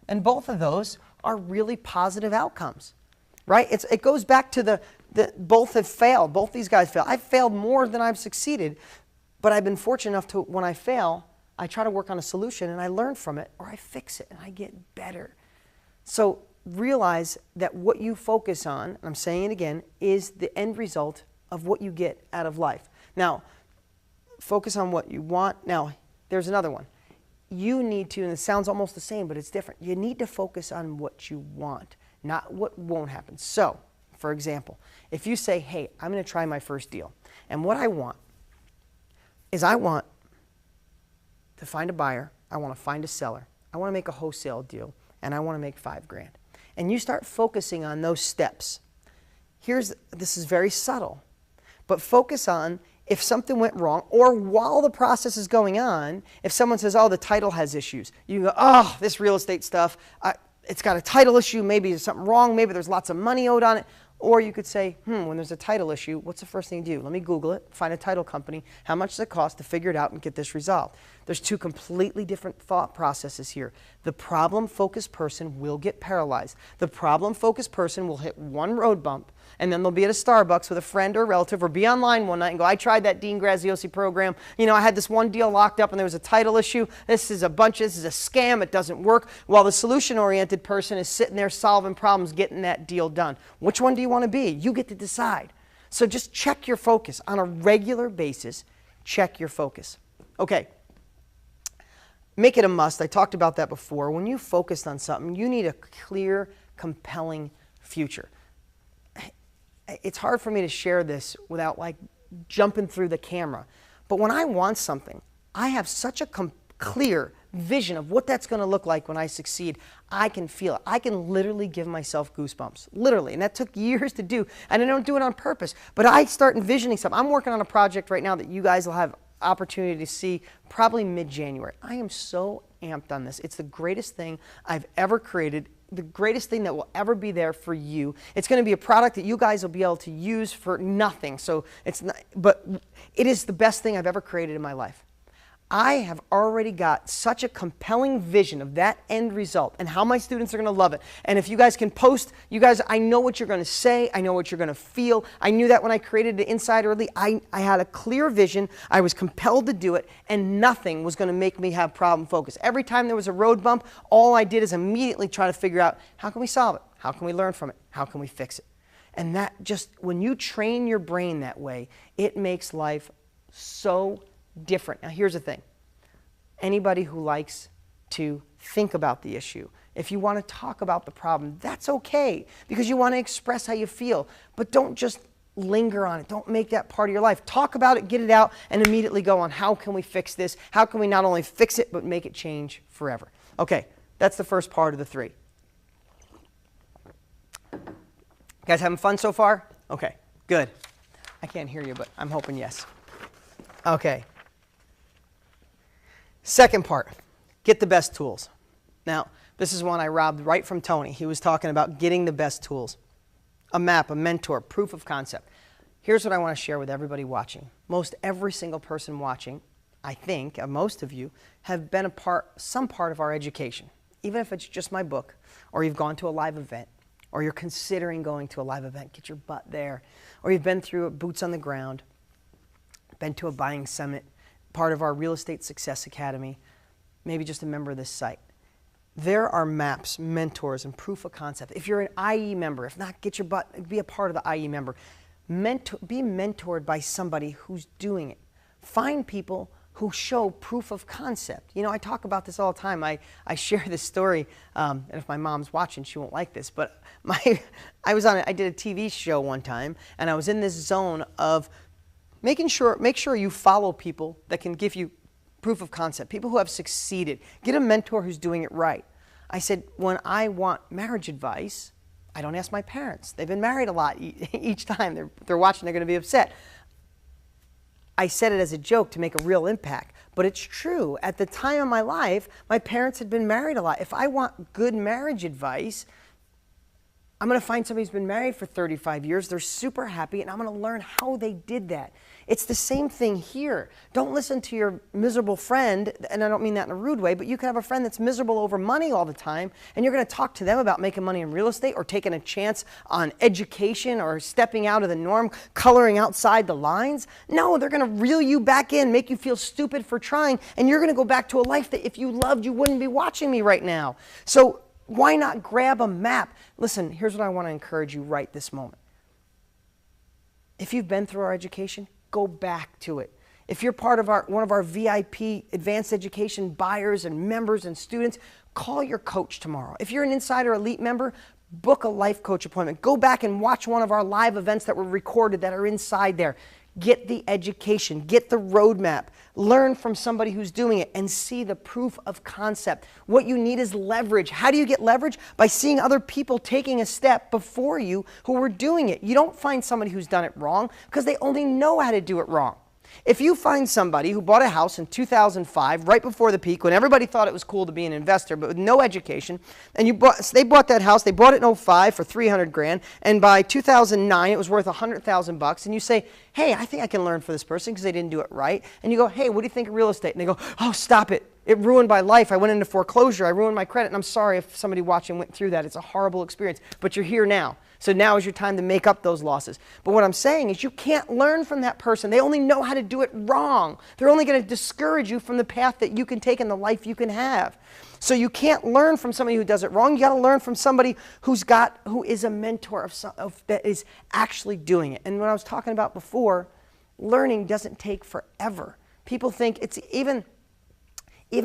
And both of those are really positive outcomes, right? It goes back to the both have failed. Both these guys failed. I've failed more than I've succeeded, but I've been fortunate enough to, when I fail, I try to work on a solution and I learn from it, or I fix it and I get better. So realize that what you focus on, and I'm saying it again, is the end result of what you get out of life. Now, focus on what you want. Now, there's another one. You need to, and it sounds almost the same, but it's different. You need to focus on what you want, not what won't happen. So, for example, if you say, hey, I'm going to try my first deal, and what I want is I want to find a buyer, I want to find a seller, I want to make a wholesale deal, and I want to make $5,000. And you start focusing on those steps. This is very subtle, but focus on if something went wrong, or while the process is going on, if someone says, oh, the title has issues, you go, oh, this real estate stuff, it's got a title issue, maybe there's something wrong, maybe there's lots of money owed on it. Or you could say, when there's a title issue, what's the first thing you do? Let me Google it, find a title company, how much does it cost to figure it out and get this resolved? There's two completely different thought processes here. The problem-focused person will get paralyzed. The problem-focused person will hit one road bump, and then they'll be at a Starbucks with a friend or a relative, or be online one night and go, I tried that Dean Graziosi program. You know, I had this one deal locked up and there was a title issue. This is a scam. It doesn't work. While the solution-oriented person is sitting there solving problems, getting that deal done. Which one do you want to be? You get to decide. So just check your focus on a regular basis. Check your focus. Okay. Make it a must. I talked about that before. When you focused on something, you need a clear, compelling future. It's hard for me to share this without like jumping through the camera. But when I want something, I have such a clear vision of what that's going to look like when I succeed. I can feel it. I can literally give myself goosebumps. Literally. And that took years to do. And I don't do it on purpose. But I start envisioning something. I'm working on a project right now that you guys will have opportunity to see probably mid-January. I am so amped on this. It's the greatest thing I've ever created, the greatest thing that will ever be there for you. It's going to be a product that you guys will be able to use for nothing. So it's not, but it is the best thing I've ever created in my life. I have already got such a compelling vision of that end result and how my students are going to love it. And if you guys can post, you guys, I know what you're going to say. I know what you're going to feel. I knew that when I created the Insider Elite. I had a clear vision. I was compelled to do it, and nothing was going to make me have problem focus. Every time there was a road bump, all I did is immediately try to figure out, how can we solve it? How can we learn from it? How can we fix it? And that just, when you train your brain that way, it makes life so different. Now, here's the thing. Anybody who likes to think about the issue, if you want to talk about the problem, that's okay, because you want to express how you feel. But don't just linger on it. Don't make that part of your life. Talk about it, get it out, and immediately go on, how can we fix this? How can we not only fix it, but make it change forever? Okay, that's the first part of the three. You guys having fun so far? Okay, good. I can't hear you, but I'm hoping yes. Okay. Second part, get the best tools. Now, this is one I robbed right from Tony. He was talking about getting the best tools. A map, a mentor, proof of concept. Here's what I want to share with everybody watching. Most every single person watching, I think, most of you, have been some part of our education. Even if it's just my book, or you've gone to a live event, or you're considering going to a live event, get your butt there. Or you've been through Boots on the Ground, been to a buying summit, part of our Real Estate Success Academy, maybe just a member of this site. There are maps, mentors, and proof of concept. If you're an IE member, if not, get your butt, be a part of the IE member. Be mentored by somebody who's doing it. Find people who show proof of concept. You know, I talk about this all the time. I share this story, and if my mom's watching, she won't like this, but I did a TV show one time, and I was in this zone of make sure you follow people that can give you proof of concept, people who have succeeded. Get a mentor who's doing it right. I said, when I want marriage advice, I don't ask my parents. They've been married a lot each time. They're watching, they're going to be upset. I said it as a joke to make a real impact, but it's true. At the time of my life, my parents had been married a lot. If I want good marriage advice, I'm going to find somebody who's been married for 35 years. They're super happy, and I'm going to learn how they did that. It's the same thing here. Don't listen to your miserable friend, and I don't mean that in a rude way, but you can have a friend that's miserable over money all the time, and you're going to talk to them about making money in real estate or taking a chance on education or stepping out of the norm, coloring outside the lines. No, they're going to reel you back in, make you feel stupid for trying, and you're going to go back to a life that if you loved, you wouldn't be watching me right now. So why not grab a map? Listen, here's what I want to encourage you right this moment. If you've been through our education, go back to it. If you're part of one of our VIP advanced education buyers and members and students, call your coach tomorrow. If you're an Insider Elite member, book a life coach appointment. Go back and watch one of our live events that were recorded that are inside there. Get the education, get the roadmap, learn from somebody who's doing it, and see the proof of concept. What you need is leverage. How do you get leverage? By seeing other people taking a step before you who were doing it. You don't find somebody who's done it wrong because they only know how to do it wrong. If you find somebody who bought a house in 2005, right before the peak, when everybody thought it was cool to be an investor, but with no education, and they bought that house, they bought it in '05 for 300 grand, and by 2009 it was worth 100,000 bucks, and you say, hey, I think I can learn for this person because they didn't do it right, and you go, hey, what do you think of real estate? And they go, oh, stop it. It ruined my life. I went into foreclosure. I ruined my credit, and I'm sorry if somebody watching went through that. It's a horrible experience, but you're here now. So now is your time to make up those losses. But what I'm saying is you can't learn from that person. They only know how to do it wrong. They're only going to discourage you from the path that you can take and the life you can have. So you can't learn from somebody who does it wrong. You got to learn from somebody who is a mentor that is actually doing it. And what I was talking about before, learning doesn't take forever. People think it's even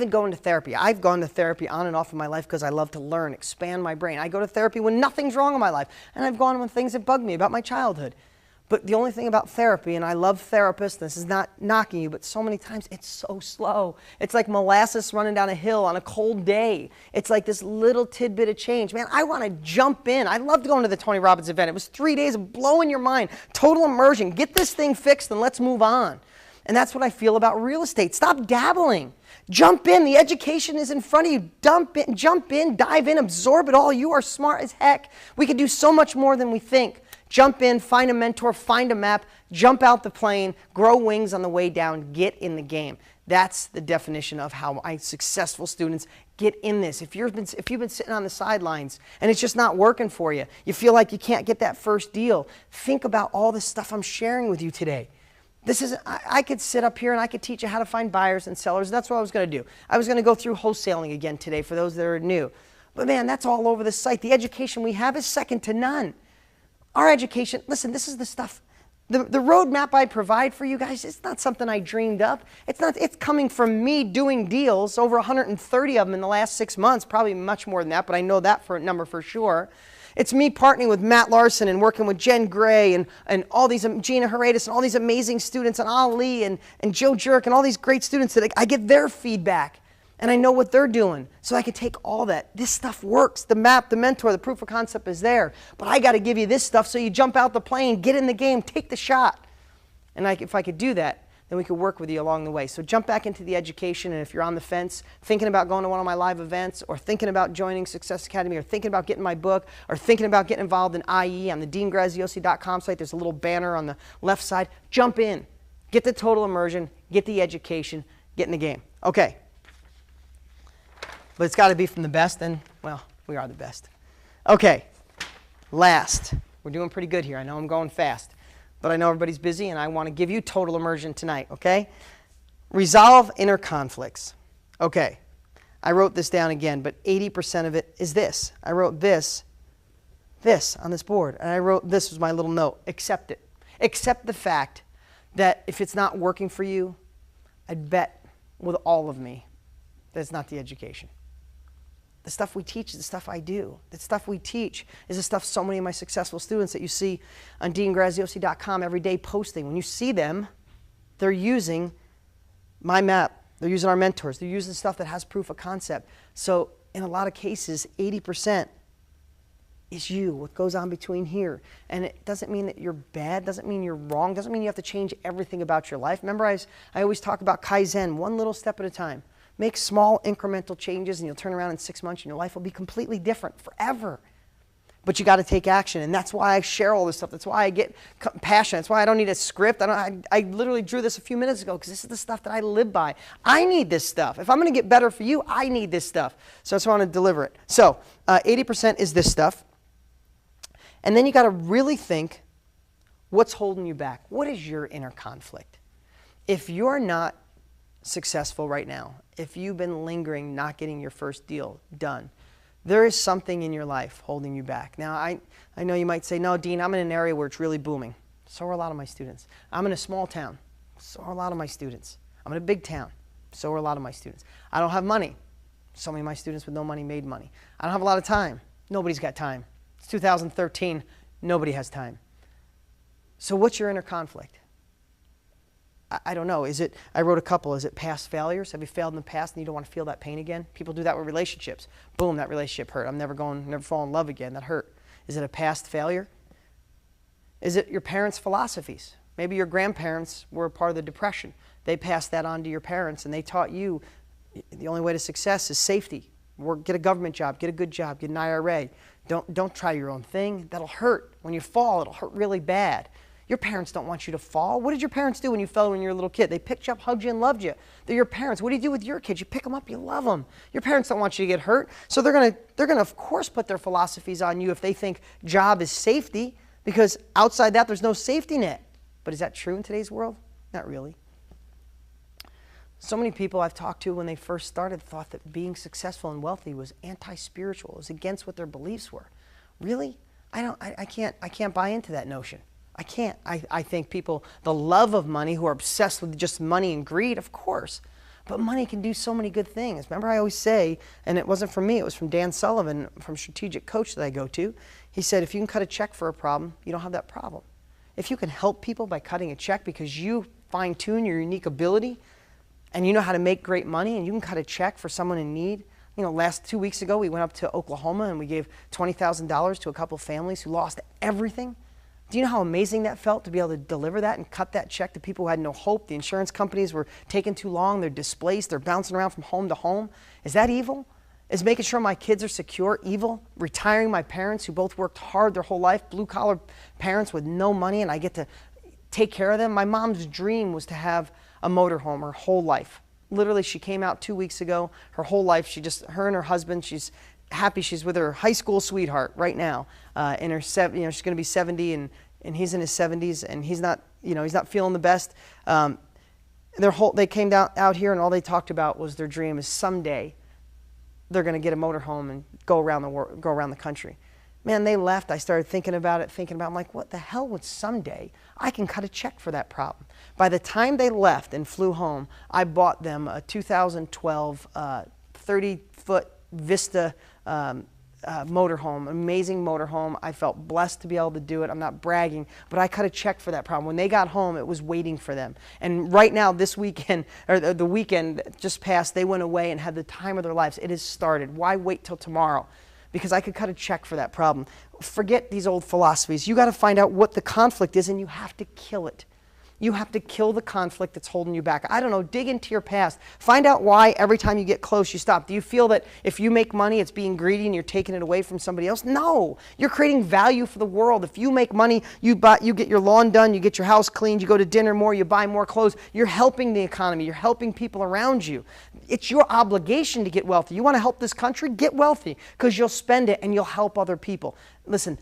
going to therapy. I've gone to therapy on and off in my life because I love to learn, expand my brain. I go to therapy when nothing's wrong in my life. And I've gone when things have bugged me about my childhood. But the only thing about therapy, and I love therapists, this is not knocking you, but so many times it's so slow. It's like molasses running down a hill on a cold day. It's like this little tidbit of change. Man, I want to jump in. I loved going to the Tony Robbins event. It was 3 days of blowing your mind, total immersion. Get this thing fixed and let's move on. And that's what I feel about real estate. Stop dabbling. Jump in. The education is in front of you. Jump in, dive in, absorb it all. You are smart as heck. We could do so much more than we think. Jump in, find a mentor, find a map, jump out the plane, grow wings on the way down, get in the game. That's the definition of how my successful students get in this. If you've been sitting on the sidelines and it's just not working for you, you feel like you can't get that first deal, think about all the stuff I'm sharing with you today. I could sit up here and I could teach you how to find buyers and sellers. That's what I was going to do. I was going to go through wholesaling again today for those that are new. But man, that's all over the site. The education we have is second to none. Our education, listen, this is the stuff, the roadmap I provide for you guys, it's not something I dreamed up. It's coming from me doing deals, over 130 of them in the last 6 months, probably much more than that, but I know that for a number for sure. It's me partnering with Matt Larson and working with Jen Gray and all these, Gina Heredis and all these amazing students, and Ali and Joe Jerk and all these great students that I get their feedback and I know what they're doing. So I can take all that. This stuff works. The map, the mentor, the proof of concept is there. But I got to give you this stuff so you jump out the plane, get in the game, take the shot. And if I could do that, then we could work with you along the way. So jump back into the education, and if you're on the fence, thinking about going to one of my live events, or thinking about joining Success Academy, or thinking about getting my book, or thinking about getting involved in IE on the deangraziosi.com site, there's a little banner on the left side. Jump in. Get the total immersion. Get the education. Get in the game. Okay. But it's got to be from the best, and, well, we are the best. Okay. Last. We're doing pretty good here. I know I'm going fast. But I know everybody's busy, and I want to give you total immersion tonight, okay? Resolve inner conflicts. Okay, I wrote this down again, but 80% of it is this. I wrote this on this board, and I wrote, this was my little note, accept it. Accept the fact that if it's not working for you, I'd bet with all of me that it's not the education. The stuff we teach is the stuff I do. The stuff we teach is the stuff so many of my successful students that you see on deangraziosi.com every day posting. When you see them, they're using my map. They're using our mentors. They're using stuff that has proof of concept. So in a lot of cases, 80% is you, what goes on between here. And it doesn't mean that you're bad, doesn't mean you're wrong, doesn't mean you have to change everything about your life. Remember, I always talk about Kaizen, one little step at a time. Make small incremental changes and you'll turn around in 6 months and your life will be completely different forever. But you got to take action, and that's why I share all this stuff. That's why I get passionate. That's why I don't need a script. I literally drew this a few minutes ago because this is the stuff that I live by. I need this stuff. If I'm going to get better for you, I need this stuff. So that's why I want to deliver it. So 80% is this stuff. And then you got to really think, what's holding you back? What is your inner conflict? If you're not successful right now, if you've been lingering, not getting your first deal done, there is something in your life holding you back. Now, I know you might say, no, Dean, I'm in an area where it's really booming. So are a lot of my students. I'm in a small town. So are a lot of my students. I'm in a big town. So are a lot of my students. I don't have money. So many of my students with no money made money. I don't have a lot of time. Nobody's got time. It's 2013. Nobody has time. So what's your inner conflict? I don't know. I wrote a couple. Is it past failures? Have you failed in the past and you don't want to feel that pain again? People do that with relationships. Boom, that relationship hurt. I'm never fall in love again. That hurt. Is it a past failure? Is it your parents' philosophies? Maybe your grandparents were a part of the Depression. They passed that on to your parents, and they taught you the only way to success is safety. Get a government job, get a good job, get an IRA. Don't try your own thing. That'll hurt. When you fall, it'll hurt really bad. Your parents don't want you to fall. What did your parents do when you fell when you were a little kid? They picked you up, hugged you, and loved you. They're your parents. What do you do with your kids? You pick them up, you love them. Your parents don't want you to get hurt. So they're gonna of course put their philosophies on you if they think job is safety, because outside that there's no safety net. But is that true in today's world? Not really. So many people I've talked to when they first started thought that being successful and wealthy was anti-spiritual. It was against what their beliefs were. Really? I can't buy into that notion. I can't. I think people, the love of money, who are obsessed with just money and greed, of course. But money can do so many good things. Remember, I always say, and it wasn't from me, it was from Dan Sullivan, from Strategic Coach that I go to. He said, if you can cut a check for a problem, you don't have that problem. If you can help people by cutting a check because you fine-tune your unique ability, and you know how to make great money, and you can cut a check for someone in need. You know, last 2 weeks ago, we went up to Oklahoma and we gave $20,000 to a couple of families who lost everything. Do you know how amazing that felt to be able to deliver that and cut that check to people who had no hope? The insurance companies were taking too long. They're displaced. They're bouncing around from home to home. Is that evil? Is making sure my kids are secure evil? Retiring my parents who both worked hard their whole life, blue-collar parents with no money, and I get to take care of them? My mom's dream was to have a motorhome her whole life. Literally, she came out 2 weeks ago. Her whole life, her and her husband, she's happy. She's with her high school sweetheart right now. In her she's going to be 70, and he's in his 70s, and he's not feeling the best. They came out here, and all they talked about was their dream is someday they're going to get a motorhome and go around the country. Man, they left. I started thinking about it, I'm like, what the hell would someday? I can cut a check for that problem. By the time they left and flew home, I bought them a 2012 30-foot Vista motorhome, amazing motorhome. I felt blessed to be able to do it. I'm not bragging, but I cut a check for that problem. When they got home, it was waiting for them. And right now, this weekend, or the weekend just passed, they went away and had the time of their lives. It has started. Why wait till tomorrow? Because I could cut a check for that problem. Forget these old philosophies. You got to find out what the conflict is, and you have to kill it. You have to kill the conflict that's holding you back. I don't know, dig into your past. Find out why every time you get close, you stop. Do you feel that if you make money, it's being greedy and you're taking it away from somebody else? No, you're creating value for the world. If you make money, you get your lawn done, you get your house cleaned, you go to dinner more, you buy more clothes. You're helping the economy. You're helping people around you. It's your obligation to get wealthy. You want to help this country? Get wealthy, because you'll spend it and you'll help other people. Listen,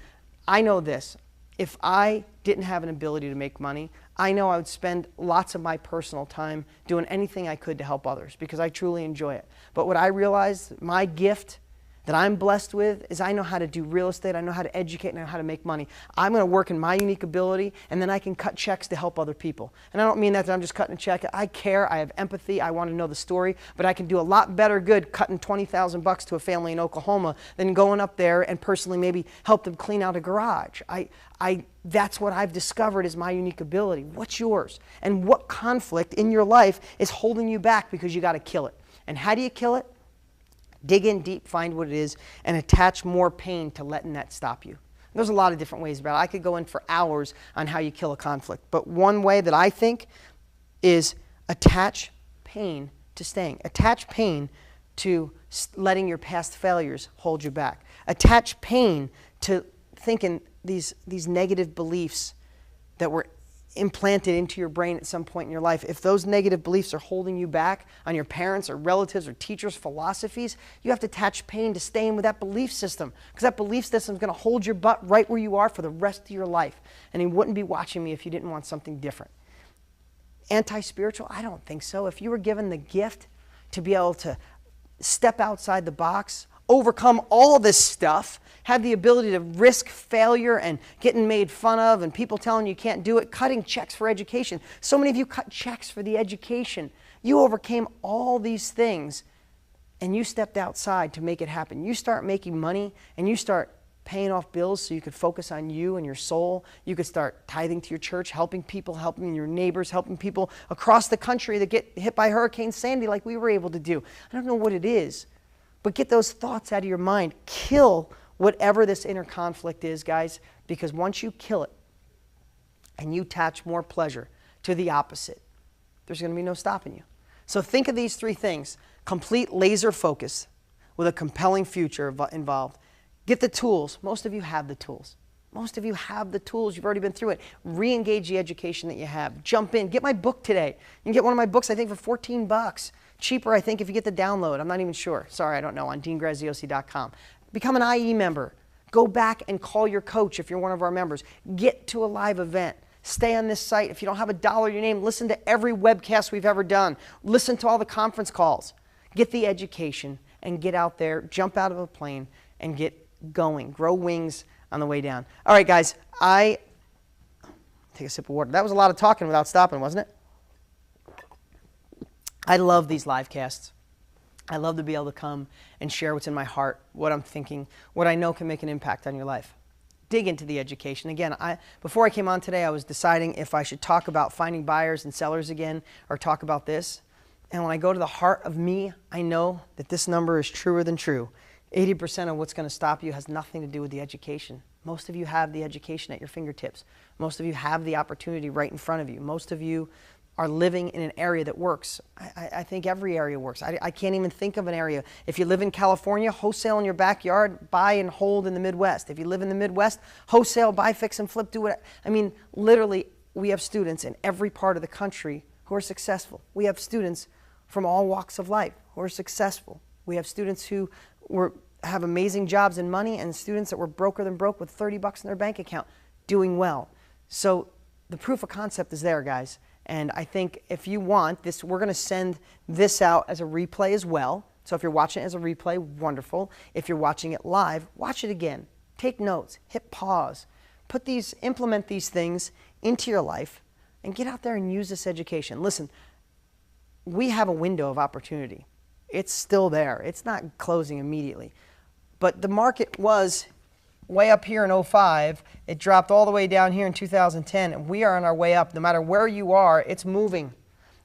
I know this. If I didn't have an ability to make money, I know I would spend lots of my personal time doing anything I could to help others, because I truly enjoy it. But what I realized, my gift that I'm blessed with, is I know how to do real estate, I know how to educate, and I know how to make money. I'm going to work in my unique ability, and then I can cut checks to help other people. And I don't mean that I'm just cutting a check. I care, I have empathy, I want to know the story, but I can do a lot better good cutting $20,000 to a family in Oklahoma than going up there and personally maybe help them clean out a garage. That's what I've discovered is my unique ability. What's yours? And what conflict in your life is holding you back, because you got to kill it. And how do you kill it? Dig in deep, find what it is, and attach more pain to letting that stop you. There's a lot of different ways about it. I could go in for hours on how you kill a conflict. But one way that I think is attach pain to staying. Attach pain to letting your past failures hold you back. Attach pain to thinking these negative beliefs that were implanted into your brain at some point in your life. If those negative beliefs are holding you back on your parents or relatives or teachers' philosophies, you have to attach pain to staying with that belief system, because that belief system is going to hold your butt right where you are for the rest of your life. And he wouldn't be watching me if you didn't want something different. Anti-spiritual? I don't think so. If you were given the gift to be able to step outside the box, overcome all this stuff, have the ability to risk failure and getting made fun of and people telling you can't do it, cutting checks for education. So many of you cut checks for the education. You overcame all these things, and you stepped outside to make it happen. You start making money, and you start paying off bills so you could focus on you and your soul. You could start tithing to your church, helping people, helping your neighbors, helping people across the country that get hit by Hurricane Sandy like we were able to do. I don't know what it is, but get those thoughts out of your mind. Kill whatever this inner conflict is, guys, because once you kill it, and you attach more pleasure to the opposite, there's going to be no stopping you. So think of these three things: complete laser focus with a compelling future involved. Get the tools. Most of you have the tools. Most of you have the tools. You've already been through it. Re-engage the education that you have. Jump in. Get my book today. You can get one of my books, I think, for 14 bucks. Cheaper, I think, if you get the download. I'm not even sure. Sorry, I don't know. On deangraziosi.com. Become an IE member. Go back and call your coach if you're one of our members. Get to a live event. Stay on this site. If you don't have $1 in your name, listen to every webcast we've ever done. Listen to all the conference calls. Get the education and get out there, jump out of a plane, and get going. Grow wings on the way down. All right, guys, take a sip of water. That was a lot of talking without stopping, wasn't it? I love these live casts. I love to be able to come and share what's in my heart, what I'm thinking, what I know can make an impact on your life. Dig into the education. Again, before I came on today, I was deciding if I should talk about finding buyers and sellers again or talk about this. And when I go to the heart of me, I know that this number is truer than true. 80% of what's going to stop you has nothing to do with the education. Most of you have the education at your fingertips. Most of you have the opportunity right in front of you. Most of you are living in an area that works. I think every area works. I can't even think of an area. If you live in California, wholesale in your backyard, buy and hold in the Midwest. If you live in the Midwest, wholesale, buy, fix, and flip, do it. I mean, literally, we have students in every part of the country who are successful. We have students from all walks of life who are successful. We have students who have amazing jobs and money, and students that were broker than broke with 30 bucks in their bank account doing well. So the proof of concept is there, guys. And I think if you want this, we're going to send this out as a replay as well. So if you're watching it as a replay, wonderful. If you're watching it live, watch it again. Take notes, hit pause, implement these things into your life, and get out there and use this education. Listen, we have a window of opportunity. It's still there. It's not closing immediately. But the market was way up here in 2005. It dropped all the way down here in 2010, and we are on our way up. No matter where you are, it's moving.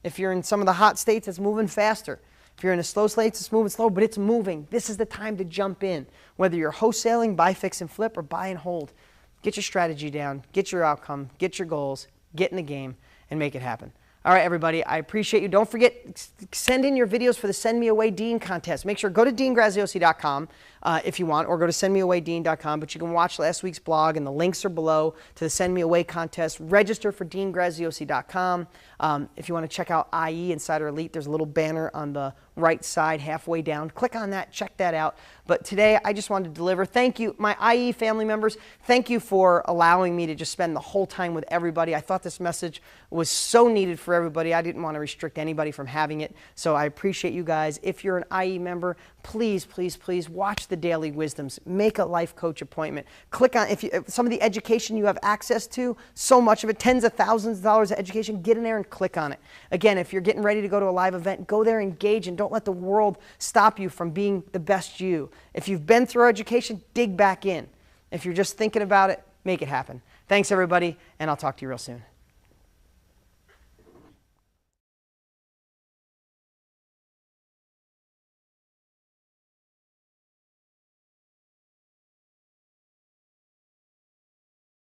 If you're in some of the hot states, it's moving faster. If you're in the slow states, it's moving slow, but it's moving. This is the time to jump in. Whether you're wholesaling, buy, fix, and flip, or buy and hold. Get your strategy down, get your outcome, get your goals, get in the game, and make it happen. All right, everybody, I appreciate you. Don't forget, send in your videos for the Send Me Away Dean contest. Make sure, go to deangraziosi.com if you want, or go to sendmeawaydean.com. But you can watch last week's blog, and the links are below to the Send Me Away contest. Register for deangraziosi.com. If you want to check out IE Insider Elite, there's a little banner on the right side, halfway down. Click on that, check that out. But today, I just wanted to deliver. Thank you, my IE family members. Thank you for allowing me to just spend the whole time with everybody. I thought this message was so needed for everybody. I didn't want to restrict anybody from having it. So I appreciate you guys. If you're an IE member, please, please, please watch the Daily Wisdoms. Make a life coach appointment. Click on, if some of the education you have access to, so much of it, tens of thousands of dollars of education, get in there and click on it. Again, if you're getting ready to go to a live event, go there, engage, and don't let the world stop you from being the best you. If you've been through education, dig back in. If you're just thinking about it, make it happen. Thanks, everybody, and I'll talk to you real soon.